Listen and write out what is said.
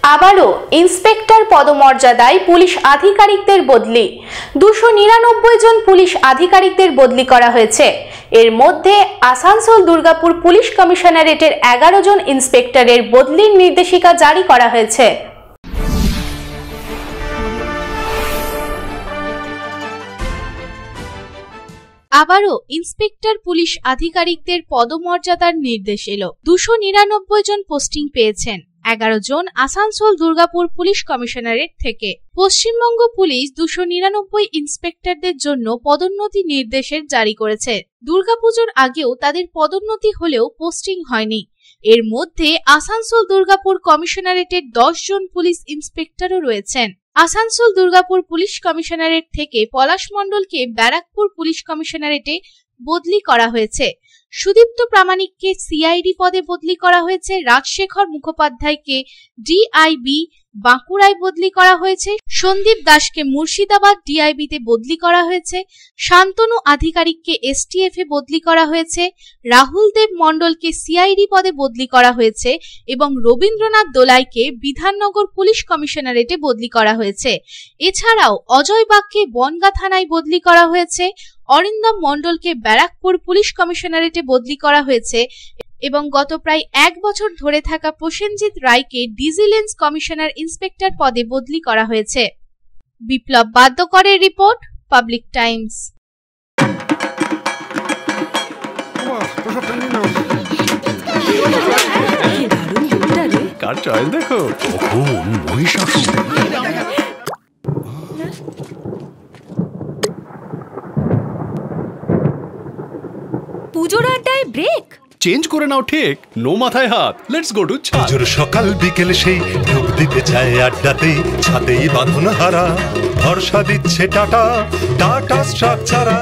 আবারও inspector পদমর্যাদায় police আধিকারিকদের বদলি। 299 জন পুলিশ আধিকারিকদের বদলি করা হয়েছে। এর মধ্যে আসানসোল দুর্গাপুর পুলিশ কমিশনারেটের 11 জন ইন্সপেক্টরের বদলির নির্দেশিকা জারি করা হয়েছে। আবারও ইন্সপেক্টর পুলিশ আধিকারিকদের পদমর্যাদার নির্দেশ এলো। 299 জন পোস্টিং পেয়েছেন। 11 জন আসানসোল দুর্গাপুর পুলিশ কমিশনারেট থেকে। পশ্চিমবঙ্গ পুলিশ 299 ইন্সপেক্টরদের জন্য পদোন্নতি নির্দেশের জারি করেছে। দুর্গাপুজোর আগেও তাদের পদোন্নতি হলেও পোস্টিং হয়নি। এর মধ্যে আসানসোল দুর্গাপুর কমিশনারেটের 10 জন পুলিশ ইন্সপেক্টরও রয়েছেন। আসানসোল দুর্গাপুর পুলিশ কমিশনারেট থেকে পলাশ মণ্ডলকে ব্যারাকপুর পুলিশ কমিশনারেটে বদলি করা হয়েছে। সুদীপ্ত প্রামাণিককে সিআইডি পদে বদলি করা হয়েছে। রাজশেখর মুখোপাধ্যায়কে ডিআইবি বাঁকুড়ায় বদলি করা হয়েছে। সন্দীপ দাসকে মুর্শিদাবাদ ডিআইবিতে বদলি করা হয়েছে। শান্তনু আধিকারিককে এসটিএফ এ বদলি করা হয়েছে। রাহুল দেব মণ্ডলকে সিআইডি পদে বদলি করা হয়েছে এবং রবীন্দ্রনাথ দোলাইকে বিধাননগর পুলিশ কমিশনারেটে বদলি করা হয়েছে। এছাড়াও অজয় বাগকে বনগাঁ থানায় বদলি করা হয়েছে। অরিন্দম মণ্ডলকে ব্যারাকপুর পুলিশ কমিশনারেটে বদলি করা হয়েছে এবং গত প্রায় 1 বছর ধরে থাকা প্রসেনজিৎ রায়কে ভিজিলেন্স কমিশনার ইন্সপেক্টর পদে বদলি করা হয়েছে। বিপ্লব বাদ্যকরের রিপোর্ট, পাবলিক টাইমস। পুজোর আড্ডায় ব্রেক চেঞ্জ করে নাও ঠিক, নো মাথায় হাত। লেটস গো টু পুজোর সকাল বিকেল সেই ডুব দিতে যায় আড্ডাতেই, ছাদেই বাঁধন হারা ভরসা দিচ্ছে টাটা, টাটা স্ট্রাকচারা।